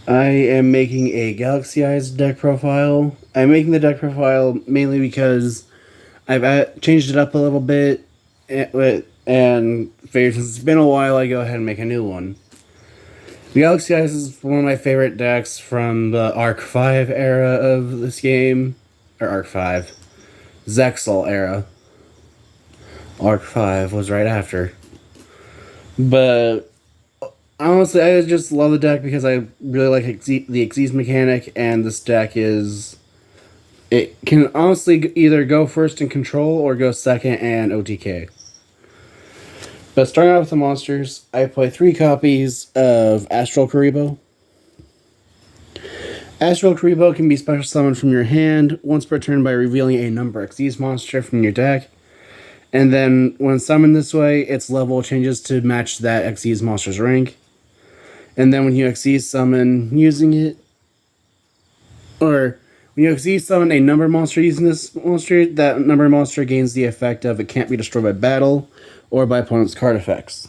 I am making a Galaxy Eyes deck profile. I'm making the deck profile mainly because I've changed it up a little bit, and figured since it's been a while, I go ahead and make a new one. The Galaxy Eyes is one of my favorite decks from the Arc 5 era of this game. Or Arc 5. Zexal era. Arc 5 was right after. But honestly, I just love the deck because I really like the Xyz mechanic, and this deck is. It can honestly either go first in control or go second and OTK. But starting out with the monsters, I play 3 copies of Astral Karibo. Astral Karibo can be special summoned from your hand once per turn by revealing a number Xyz monster from your deck. And then, when summoned this way, its level changes to match that Xyz monster's rank. And then when you Xyz summon using it, or when you Xyz summon a number monster using this monster, that number monster gains the effect of it can't be destroyed by battle or by opponent's card effects.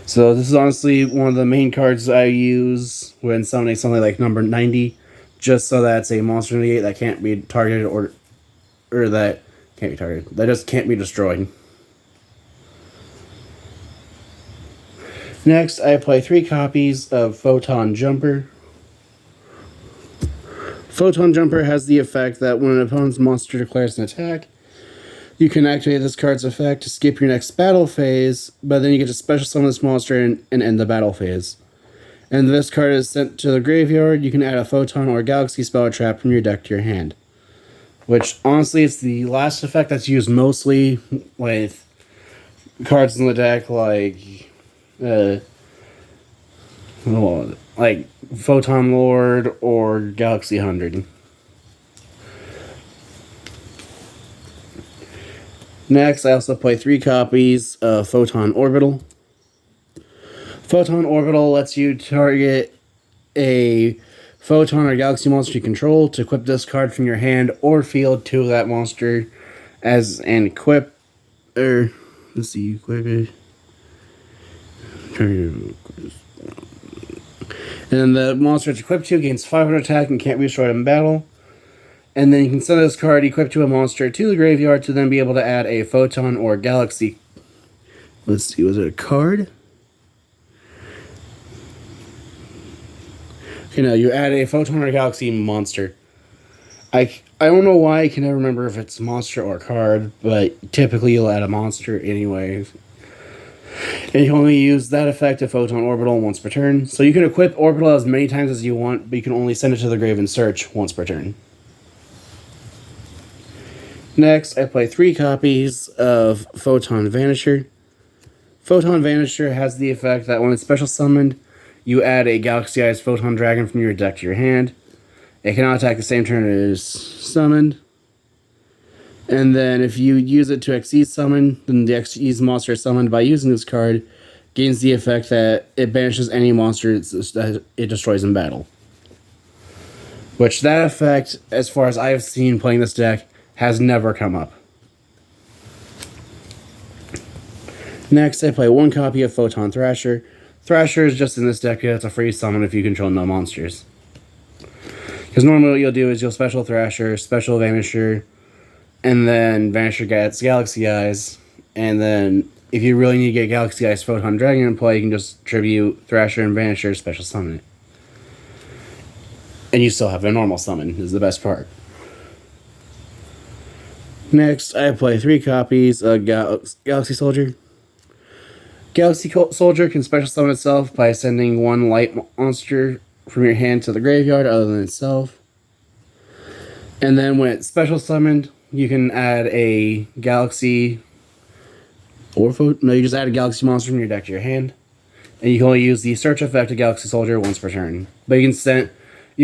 So this is honestly one of the main cards I use when summoning something like number 90, just so that it's a monster negate that can't be targeted or that can't be targeted. That just can't be destroyed. Next, I play 3 copies of Photon Jumper. Photon Jumper has the effect that when an opponent's monster declares an attack, you can activate this card's effect to skip your next battle phase, but then you get to special summon this monster and end the battle phase. And this card is sent to the graveyard. You can add a Photon or Galaxy Spell Trap from your deck to your hand. Which, honestly, it's the last effect that's used mostly with cards in the deck like Photon Lord or Galaxy 100. Next, I also play 3 copies of Photon Orbital. Photon Orbital lets you target a Photon or Galaxy monster you control to equip this card from your hand or field to that monster as an equip. Let's see, equip it. And the monster it's equipped to gains 500 attack and can't be destroyed in battle. And then you can send this card equipped to a monster to the graveyard to then be able to add a Photon or Galaxy. Let's see, was it a card? Okay, no, you add a Photon or Galaxy monster. I don't know why I can never remember if it's monster or card, but typically you'll add a monster anyway. And you can only use that effect of Photon Orbital once per turn. So you can equip Orbital as many times as you want, but you can only send it to the grave and search once per turn. Next, I play 3 copies of Photon Vanisher. Photon Vanisher has the effect that when it's special summoned, you add a Galaxy Eyes Photon Dragon from your deck to your hand. It cannot attack the same turn it is summoned. And then if you use it to Xyz summon, then the Xyz monster summoned by using this card gains the effect that it banishes any monster that it destroys in battle. Which that effect, as far as I've seen playing this deck, has never come up. Next, I play 1 copy of Photon Thrasher. Thrasher is just in this deck because it's a free summon if you control no monsters. Because normally what you'll do is you'll special Thrasher, special Vanisher, and then Vanisher gets Galaxy Eyes. And then if you really need to get Galaxy Eyes Photon Dragon in play, you can just tribute Thrasher and Vanisher, special summon it. And you still have a normal summon, is the best part. Next, I play 3 copies of Galaxy Soldier. Galaxy Soldier can special summon itself by sending 1 light monster from your hand to the graveyard other than itself. And then when it's special summoned, you can add a Galaxy you just add a Galaxy monster from your deck to your hand. And you can only use the search effect of Galaxy Soldier once per turn. But you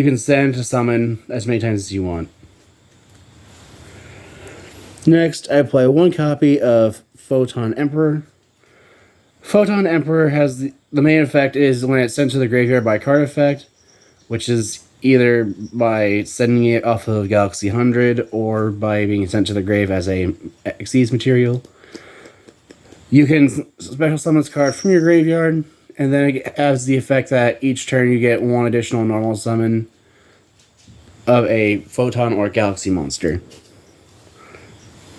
can send to summon as many times as you want. Next, I play 1 copy of Photon Emperor. Photon Emperor has the main effect is when it's sent to the graveyard by card effect, which is either by sending it off of Galaxy 100 or by being sent to the grave as a Xyz material. You can special summon this card from your graveyard, and then it has the effect that each turn you get one additional normal summon of a Photon or Galaxy monster.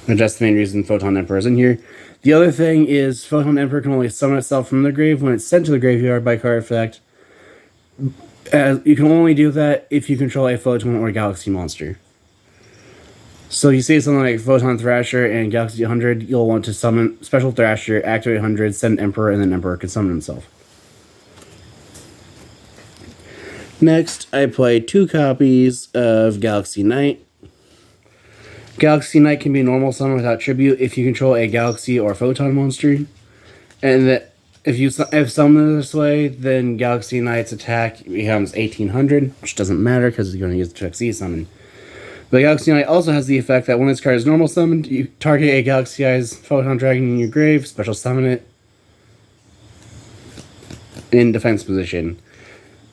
And that's the main reason Photon Emperor is in here. The other thing is Photon Emperor can only summon itself from the grave when it's sent to the graveyard by card effect. You can only do that if you control a Photon or Galaxy monster. So you see something like Photon Thrasher and Galaxy 100, you'll want to summon Special Thrasher, activate 100, send Emperor, and then Emperor can summon himself. Next, I play 2 copies of Galaxy Knight. Galaxy Knight can be a normal summon without tribute if you control a Galaxy or Photon monster. And that if summoned this way, then Galaxy Knight's attack becomes 1800, which doesn't matter because you're going to use the Xyz summon. But Galaxy Knight also has the effect that when this card is normal summoned, you target a Galaxy Eyes Photon Dragon in your grave, special summon it in defense position.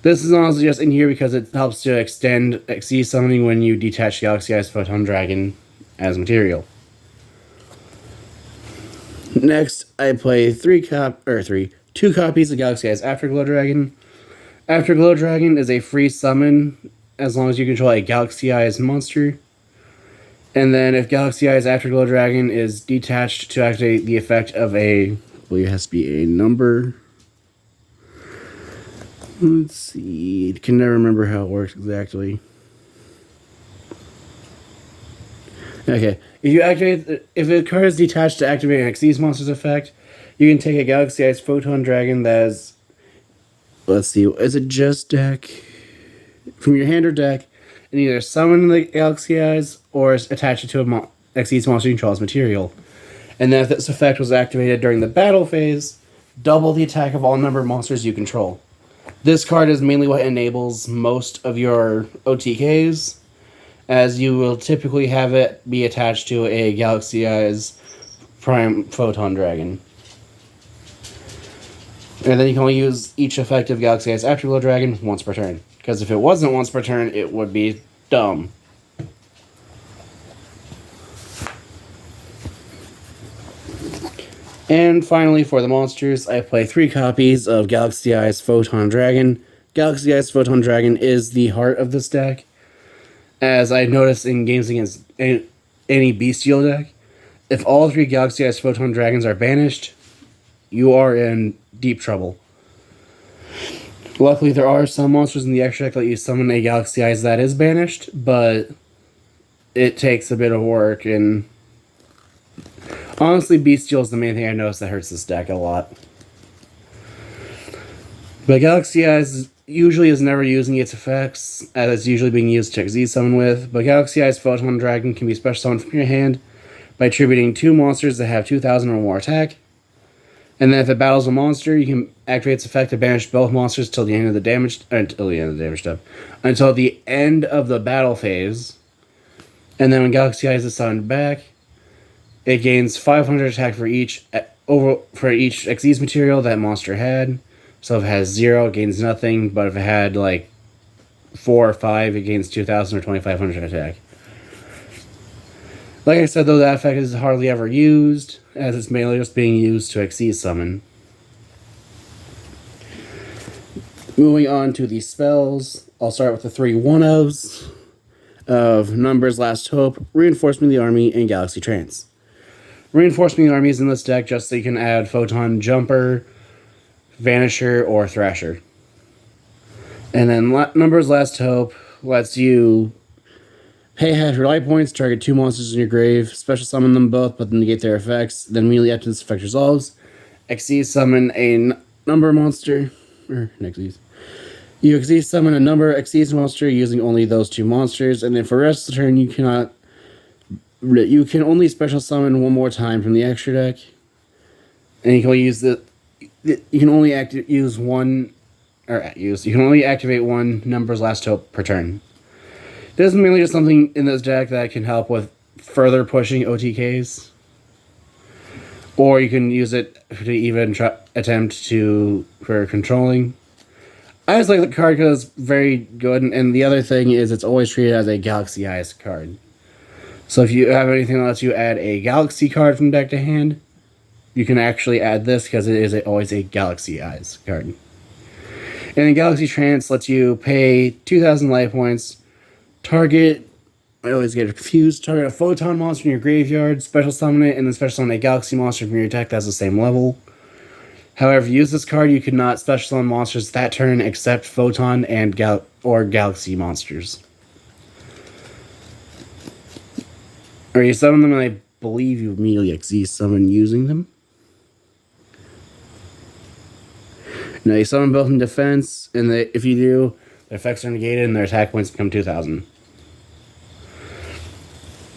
This is honestly just in here because it helps to extend Xyz summoning when you detach Galaxy Eyes Photon Dragon as material. Next, I play 2 copies of Galaxy Eyes Afterglow Dragon. Afterglow Dragon is a free summon as long as you control a Galaxy Eyes monster. And then if Galaxy Eyes Afterglow Dragon is detached to activate the effect of I believe it has to be a number. Let's see. I can never remember how it works exactly. Okay. If a card is detached to activate an Xyz monster's effect, you can take a Galaxy Eyes Photon Dragon that is, let's see, is it just deck? From your hand or deck, and either summon the Galaxy Eyes or attach it to a Xyz monster you control as material. And then if this effect was activated during the battle phase, double the attack of all numbered monsters you control. This card is mainly what enables most of your OTKs, as you will typically have it be attached to a Galaxy Eyes Prime Photon Dragon. And then you can only use each effect of Galaxy Eyes Afterglow Dragon once per turn. Because if it wasn't once per turn, it would be dumb. And finally, for the monsters, I play 3 copies of Galaxy Eyes Photon Dragon. Galaxy Eyes Photon Dragon is the heart of this deck. As I noticed in games against any Bestial deck, if all 3 Galaxy Eyes Photon Dragons are banished, you are in deep trouble. Luckily, there are some monsters in the extra deck that you summon a Galaxy Eyes that is banished, but it takes a bit of work, and honestly, Bestial is the main thing I noticed that hurts this deck a lot. But Galaxy Eyes usually is never using its effects, as it's usually being used to Xyz summon with, but Galaxy Eyes Photon Dragon can be special summoned from your hand by attributing 2 monsters that have 2,000 or more attack. And then if it battles a monster, you can activate its effect to banish both monsters until the end of the damage until the end of the battle phase. And then when Galaxy Eyes is summoned back, it gains 500 attack for each Xyz material that monster had. So if it has 0, it gains nothing, but if it had like 4 or 5, it gains 2,000 or 2,500 attack. Like I said, though, that effect is hardly ever used, as it's mainly just being used to Xyz summon. Moving on to the spells, I'll start with the 3 1-ofs of Numbers, Last Hope, Reinforcement of the Army, and Galaxy Trance. Reinforcement of the Army is in this deck just so you can add Photon Jumper, Vanisher, or Thrasher. And then Numbers, Last Hope lets you pay half your life points, target 2 monsters in your grave, special summon them both, but then negate their effects. Then immediately after this effect resolves, Xyz summon a number monster, or Xyz. You Xyz summon a number Xyz monster using only those 2 monsters, and then for the rest of the turn, you can only special summon 1 more time from the extra deck, and you can only use you can only activate 1 Numbers Last Hope per turn. This is mainly just something in this deck that can help with further pushing OTKs. Or you can use it to even attempt for controlling. I just like the card because it's very good, and the other thing is it's always treated as a Galaxy Eyes card. So if you have anything that lets you add a Galaxy card from deck to hand, you can actually add this because it is always a Galaxy Eyes card. And then Galaxy Trance lets you pay 2,000 life points, target, I always get confused, target a Photon monster in your graveyard, special summon it, and then special summon a Galaxy monster from your deck that's the same level. However, if you use this card, you could not special summon monsters that turn except Photon and Galaxy monsters. Or you summon them, and I believe you immediately XZ summon using them. Now you summon both in defense, and if you do, their effects are negated and their attack points become 2,000.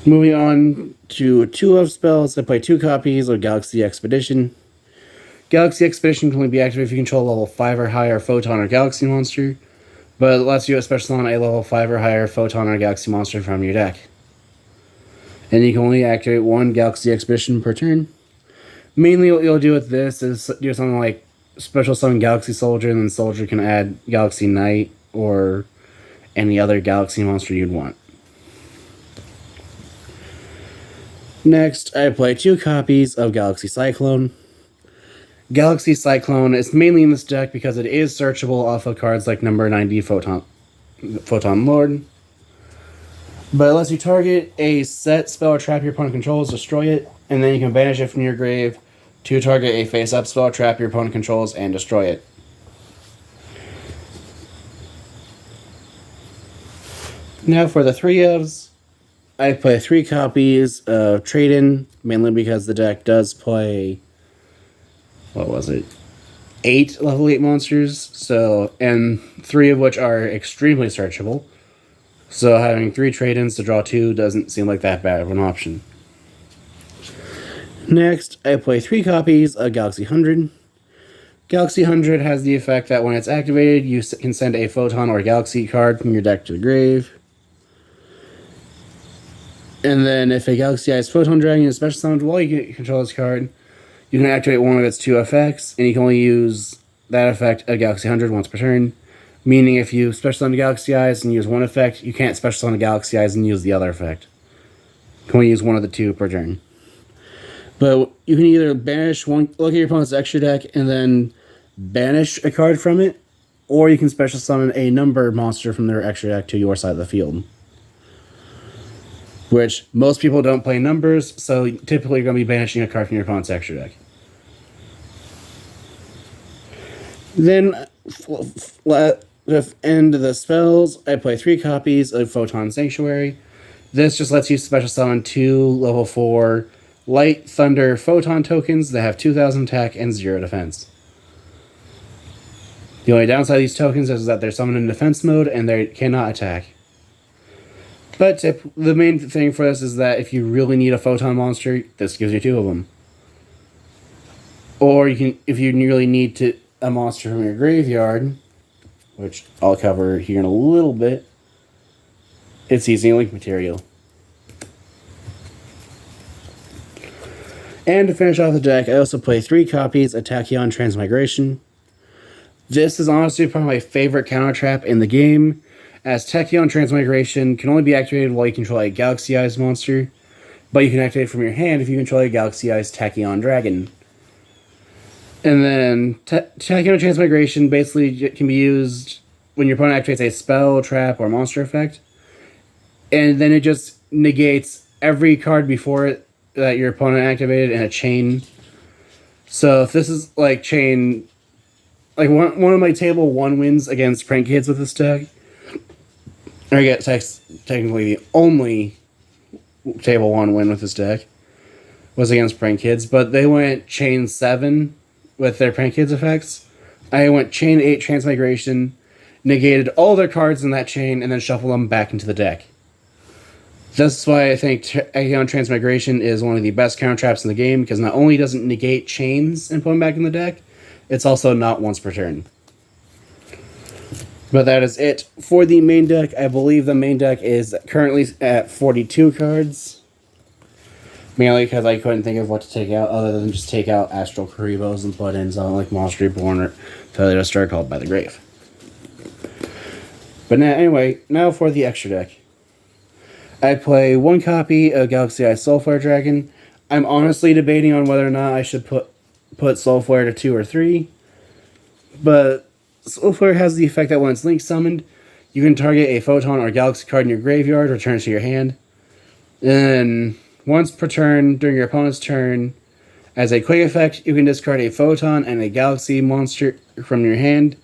Moving on to 2 of spells, I play 2 copies of Galaxy Expedition. Galaxy Expedition can only be activated if you control a level 5 or higher Photon or Galaxy monster, but it lets you special summon a level 5 or higher Photon or Galaxy monster from your deck. And you can only activate 1 Galaxy Expedition per turn. Mainly what you'll do with this is do something like special summon Galaxy Soldier, and then Soldier can add Galaxy Knight or any other Galaxy monster you'd want. Next, I play 2 copies of Galaxy Cyclone. Galaxy Cyclone is mainly in this deck because it is searchable off of cards like number 90 Photon Lord. But it lets you target a set spell or trap your opponent controls, destroy it, and then you can banish it from your grave to target a face-up spell or trap your opponent controls and destroy it. Now for the 3 ofs, I play 3 copies of Trade-In, mainly because the deck does play, 8 level 8 monsters, and 3 of which are extremely searchable. So having 3 trade-ins to draw 2 doesn't seem like that bad of an option. Next, I play 3 copies of Galaxy 100. Galaxy 100 has the effect that when it's activated, you can send a Photon or Galaxy card from your deck to the grave. And then if a Galaxy Eyes Photon Dragon is special summoned while you control this card, you can activate one of its 2 effects, and you can only use that effect of Galaxy 100 once per turn. Meaning if you special summon Galaxy Eyes and use one effect, you can't special summon Galaxy Eyes and use the other effect. You can only use one of the 2 per turn. But you can either banish one, look at your opponent's extra deck, and then banish a card from it, or you can special summon a number monster from their extra deck to your side of the field. Which most people don't play numbers, so typically you're going to be banishing a card from your opponent's extra deck. Then, with end of the spells, I play 3 copies of Photon Sanctuary. This just lets you special summon 2 level 4 Light Thunder Photon tokens that have 2,000 attack and 0 defense. The only downside of these tokens is that they're summoned in defense mode and they cannot attack. But the main thing for this is that if you really need a Photon monster, this gives you 2 of them. Or you can, if you really need a monster from your graveyard, which I'll cover here in a little bit, it's using Link material. And to finish off the deck, I also play 3 copies of Tachyon Transmigration. This is honestly probably my favorite counter trap in the game, as Tachyon Transmigration can only be activated while you control a Galaxy Eyes monster, but you can activate it from your hand if you control a Galaxy Eyes Tachyon Dragon. And then Tachyon Transmigration basically can be used when your opponent activates a spell, trap, or monster effect, and then it just negates every card before it that your opponent activated in a chain. So if this is like chain, like one of my table 1 wins against Prank Kids with this deck, I get technically the only table 1 win with this deck was against Prank Kids, but they went chain 7 with their Prank Kids effects. I went chain 8 Transmigration, negated all their cards in that chain, and then shuffled them back into the deck. That's why I think Tachyon Transmigration is one of the best counter traps in the game, because not only does it negate chains and put them back in the deck, it's also not once per turn. But that is it for the main deck. I believe the main deck is currently at 42 cards. Mainly because I couldn't think of what to take out other than just take out Astral Karibos and put in something like Monster Reborn or Failure to Stir called By the Grave. But now for the extra deck. I play 1 copy of Galaxy Eyes Soulflare Dragon. I'm honestly debating on whether or not I should put Soul Flare to 2 or 3. But Soul Flare has the effect that when it's Link summoned, you can target a Photon or Galaxy card in your graveyard, return it to your hand. And once per turn, during your opponent's turn, as a quick effect, you can discard a Photon and a Galaxy monster from your hand,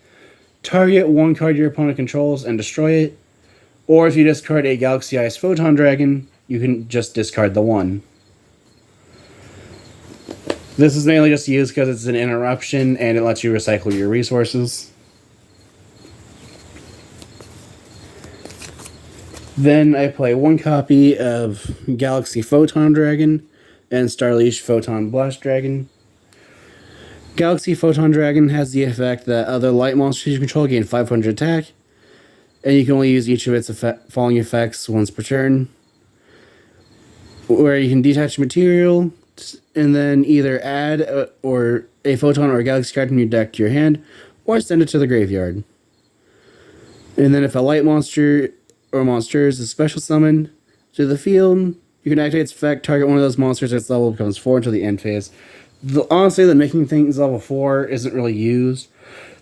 target one card your opponent controls, and destroy it. Or if you discard a Galaxy Ice Photon Dragon, you can just discard the one. This is mainly just used because it's an interruption and it lets you recycle your resources. Then I play one copy of Galaxy Photon Dragon and Starleash Photon Blast Dragon. Galaxy Photon Dragon has the effect that other light monsters you control gain 500 attack, and you can only use each of its following effects once per turn. Where you can detach material and then either add or a Photon or a Galaxy card from your deck to your hand, or send it to the graveyard. And then if a light monster or monsters is special summoned to the field, you can activate its effect, target one of those monsters at its level becomes 4 until the end phase. Honestly, the making things level 4 isn't really used.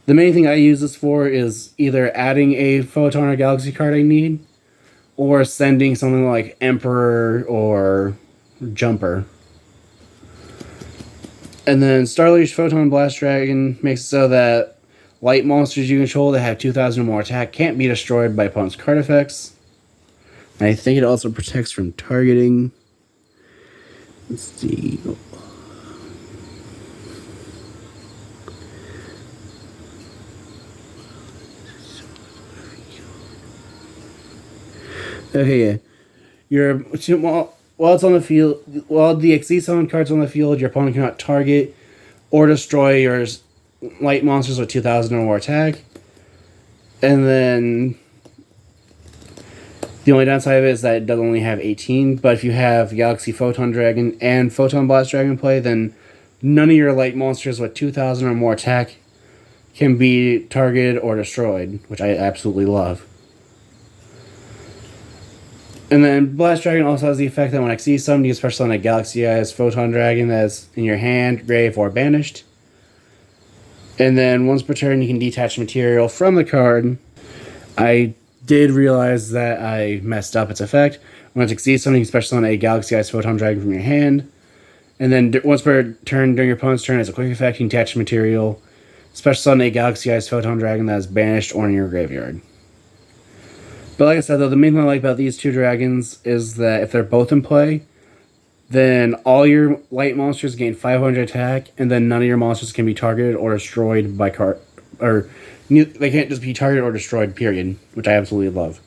The main thing I use this for is either adding a Photon or Galaxy card I need, or sending something like Emperor or Jumper. And then Starleash Photon Blast Dragon makes it so that light monsters you control that have 2,000 or more attack can't be destroyed by opponent's card effects. And I think it also protects from targeting. Let's see. Okay, yeah. While it's on the field, while the Xyz summon card's on the field, your opponent cannot target or destroy your light monsters with 2,000 or more attack. And then the only downside of it is that it does only have 18. But if you have Galaxy Photon Dragon and Photon Blast Dragon play, then none of your light monsters with 2,000 or more attack can be targeted or destroyed, which I absolutely love. And then Blast Dragon also has the effect that when Xyz summoned, you special summon a Galaxy Eyes Photon Dragon that's in your hand, grave, or banished. And then once per turn, you can detach material from the card. I did realize that I messed up its effect. When it's Xyz summoned, you can special summon a Galaxy Eyes Photon Dragon from your hand. And then once per turn, during your opponent's turn, as a quick effect, you can detach material. Special summon a Galaxy Eyes Photon Dragon that is banished or in your graveyard. But like I said, though, the main thing I like about these two dragons is that if they're both in play, then all your light monsters gain 500 attack, and then none of your monsters can be targeted or destroyed by card, or they can't just be targeted or destroyed, period, which I absolutely love.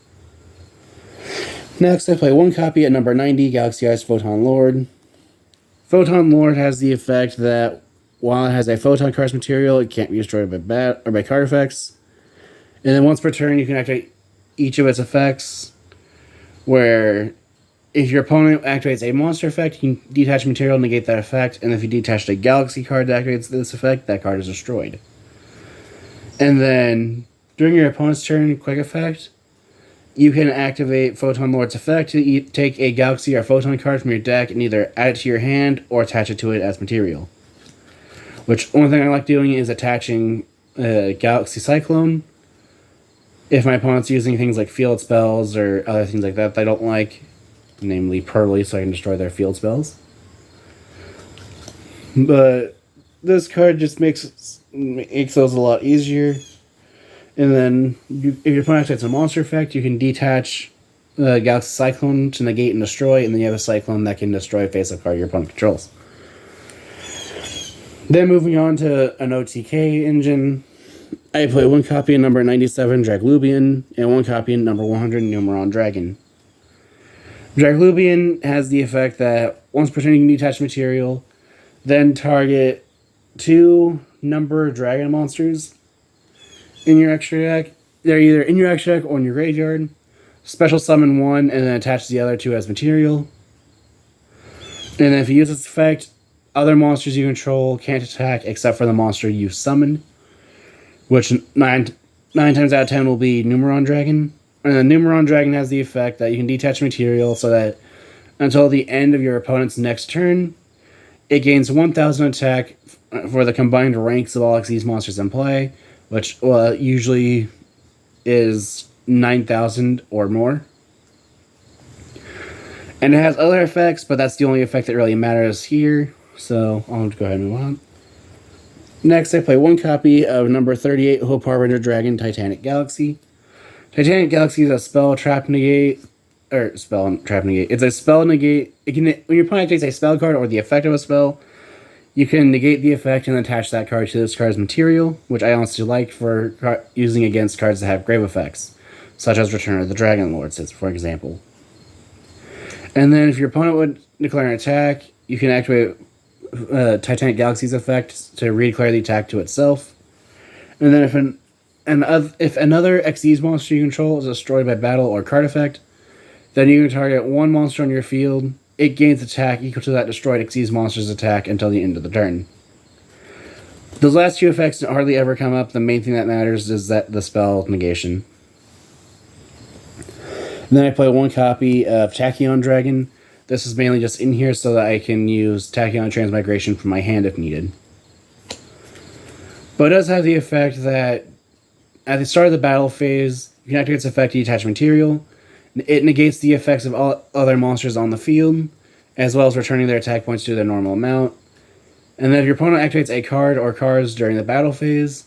Next, I play one copy at number 90, Galaxy Eyes Photon Lord. Photon Lord has the effect that while it has a Photon card's material, it can't be destroyed by card effects. And then once per turn, you can activate each of its effects, where if your opponent activates a monster effect, you can detach material and negate that effect, and if you detach a Galaxy card that activates this effect, that card is destroyed. And then, during your opponent's turn, quick effect, you can activate Photon Lord's effect to take a Galaxy or Photon card from your deck and either add it to your hand or attach it to it as material. Which, one thing I like doing is attaching Galaxy Cyclone. If my opponent's using things like field spells or other things like that I don't like, namely Pearly, so I can destroy their field spells. But this card just makes those a lot easier. And then, if your opponent activates a monster effect, you can detach Galaxy Cyclone to negate and destroy, and then you have a Cyclone that can destroy a face-up card your opponent controls. Then moving on to an OTK engine, I play one copy of number 97, Draglubian, and one copy of number 100, Numeron Dragon. Draglubian has the effect that once per turn you can detach material, then target 2 number dragon monsters in your extra deck. They're either in your extra deck or in your graveyard. Special summon 1 and then attach the other 2 as material. And then if you use this effect, other monsters you control can't attack except for the monster you summoned, which 9 times out of 10 will be Numeron Dragon. And the Numeron Dragon has the effect that you can detach material so that until the end of your opponent's next turn, It gains 1,000 attack for the combined ranks of all Xyz monsters in play, which usually is 9,000 or more. And it has other effects, but that's the only effect that really matters here. So I'll go ahead and move on. Next, I play one copy of number 38, Hope Harbinger Dragon Titanic Galaxy. Titanic Galaxy is a spell trap negate. It's a spell negate. When your opponent takes a spell card or the effect of a spell, you can negate the effect and attach that card to this card's material, which I honestly like for using against cards that have grave effects, such as Return of the Dragon Lord, for example. And then if your opponent would declare an attack, you can activate Titanic Galaxy's effect to redeclare the attack to itself. And then if another Xyz monster you control is destroyed by battle or card effect, then you can target one monster on your field. It gains attack equal to that destroyed Xyz monster's attack until the end of the turn. Those last two effects hardly ever come up. The main thing that matters is that the spell negation. And then I play one copy of Tachyon Dragon. This is mainly just in here so that I can use Tachyon Transmigration from my hand if needed. But it does have the effect that at the start of the battle phase, you can activate its effect to detach material. It negates the effects of all other monsters on the field, as well as returning their attack points to their normal amount. And then if your opponent activates a card or cards during the battle phase,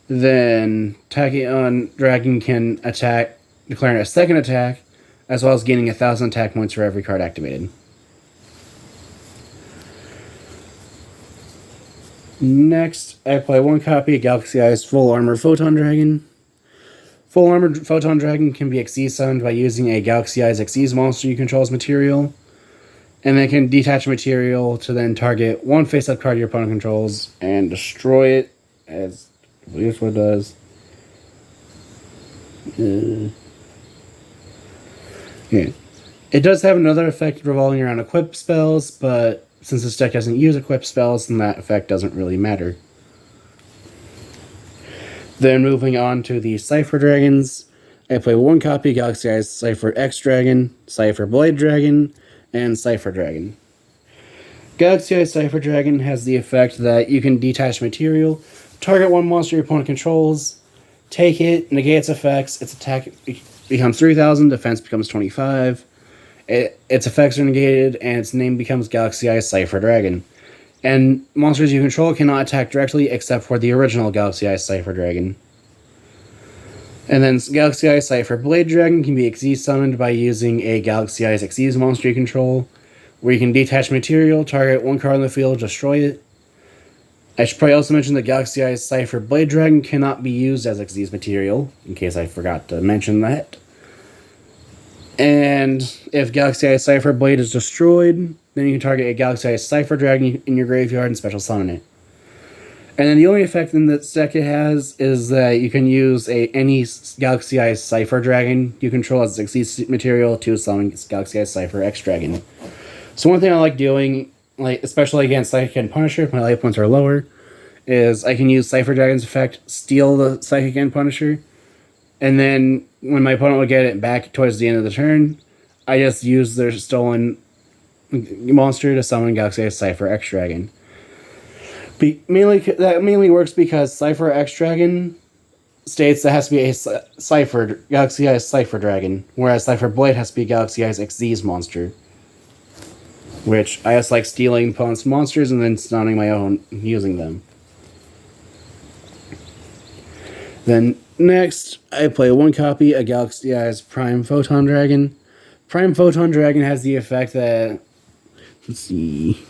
then Tachyon Dragon can attack, declaring a second attack, as well as gaining 1,000 attack points for every card activated. Next, I play one copy of Galaxy Eyes Full Armor Photon Dragon. Full Armor Photon Dragon can be Xyz summoned by using a Galaxy Eyes Xyz monster you control as material, and then can detach material to then target one face-up card your opponent controls and destroy it, as I believe that's what it does. Yeah. It does have another effect revolving around equip spells, but since this deck doesn't use equip spells, then that effect doesn't really matter. Then moving on to the Cypher Dragons, I play one copy of Galaxy Eyes Cypher X Dragon, Cypher Blade Dragon, and Cypher Dragon. Galaxy Eyes Cypher Dragon has the effect that you can detach material, target one monster your opponent controls, take it, negate its effects, its attack becomes 3,000, defense becomes 25, its effects are negated, and its name becomes Galaxy Eyes Cypher Dragon. And monsters you control cannot attack directly except for the original Galaxy Eyes Cypher Dragon. And then Galaxy Eyes Cypher Blade Dragon can be Xyz summoned by using a Galaxy Eyes Xyz monster you control, where you can detach material, target one card on the field, destroy it. I should probably also mention that Galaxy Eyes Cypher Blade Dragon cannot be used as Xyz material, in case I forgot to mention that. And if Galaxy Eyes Cypher Blade is destroyed, then you can target a Galaxy Eyes Cypher Dragon in your graveyard and special summon it. And then the only effect in this deck it has is that you can use any Galaxy Eyes Cypher Dragon you control as Xyz material to summon Galaxy Eyes Cypher X Dragon. So one thing I like doing, especially against Psychic and Punisher, if my life points are lower, is I can use Cypher Dragon's effect, steal the Psychic and Punisher, and then when my opponent will get it back towards the end of the turn, I just use their stolen monster to summon Galaxy Eyes Cypher X Dragon. That mainly works because Cypher X Dragon states that has to be a Galaxy Eyes Cypher Dragon, whereas Cypher Blade has to be a Galaxy Eyes Xyz monster. Which I just like stealing opponent's monsters and then stunning my own using them. Then next, I play one copy of Galaxy Eyes Prime Photon Dragon. Prime Photon Dragon has the effect that... Let's see...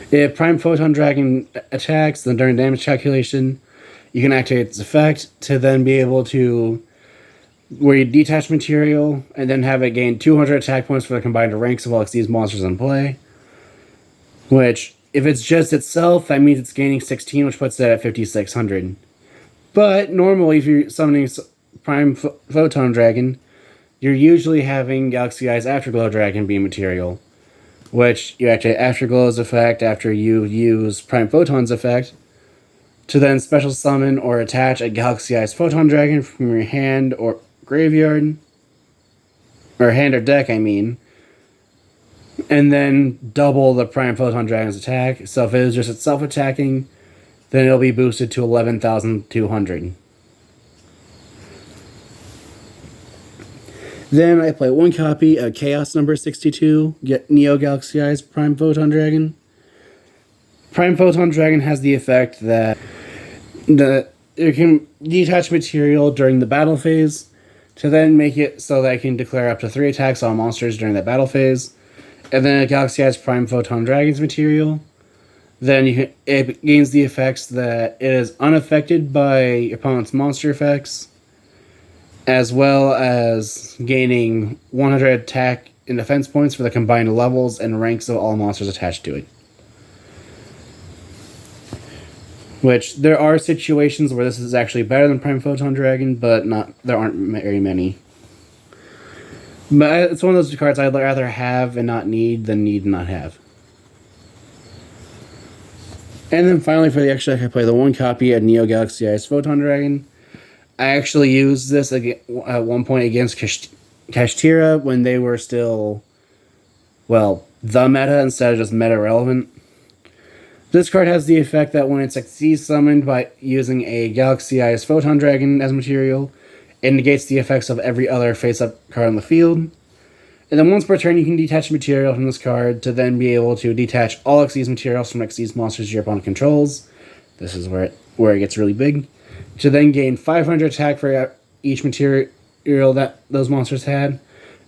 If Prime Photon Dragon attacks, then during damage calculation, you can activate its effect to then be able to... where you detach material and then have it gain 200 attack points for the combined ranks of all these monsters in play. Which, if it's just itself, that means it's gaining 16, which puts it at 5,600. But normally, if you're summoning Prime Photon Dragon, you're usually having Galaxy Eyes Afterglow Dragon be material, which you activate Afterglow's effect after you use Prime Photon's effect to then special summon or attach a Galaxy Eyes Photon Dragon from your hand or graveyard, or hand or deck, I mean, and then double the Prime Photon Dragon's attack. So if it is just itself attacking, then it'll be boosted to 11,200. Then I play one copy of Chaos number 62, get Neo Galaxy Eyes Prime Photon Dragon. Prime Photon Dragon has the effect that it can detach material during the battle phase to then make it so that it can declare up to 3 attacks on monsters during that battle phase. And then a Galaxy Eyes Prime Photon Dragon's material. Then it gains the effects that it is unaffected by opponent's monster effects, as well as gaining 100 attack and defense points for the combined levels and ranks of all monsters attached to it. Which, there are situations where this is actually better than Prime Photon Dragon, but there aren't very many. But it's one of those cards I'd rather have and not need than need and not have. And then finally for the extra deck, I play the one copy of Neo Galaxy Eyes Photon Dragon. I actually used this at one point against Kashtira when they were still, well, the meta instead of just meta relevant. This card has the effect that when it's Xyz summoned by using a Galaxy Eyes Photon Dragon as material, it negates the effects of every other face-up card on the field. And then once per turn, you can detach material from this card to then be able to detach all Xyz materials from Xyz monsters your opponent controls. This is where it gets really big. To then gain 500 attack for each material that those monsters had,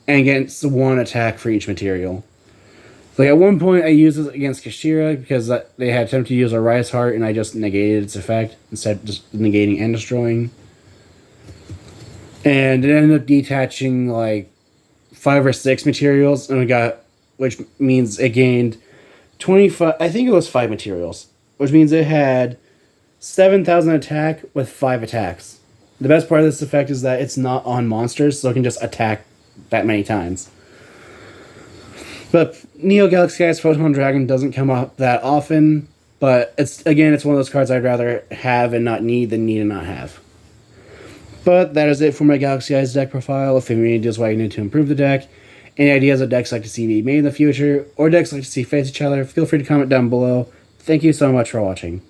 and against 1 attack for each material. Like at one point, I used this against Kashtira because they had attempted to use a Rise Heart, and I just negated its effect instead of just negating and destroying. And it ended up detaching like 5 or 6 materials, and which means it gained 25. I think it was 5 materials, which means it had 7,000 attack with 5 attacks. The best part of this effect is that it's not on monsters, so it can just attack that many times. But Neo Galaxy Eyes Photon Dragon doesn't come up that often, but it's one of those cards I'd rather have and not need than need and not have. But that is it for my Galaxy Eyes deck profile. If you have any ideas why you need to improve the deck, any ideas of decks like to see me made in the future, or decks like to see face each other, feel free to comment down below. Thank you so much for watching.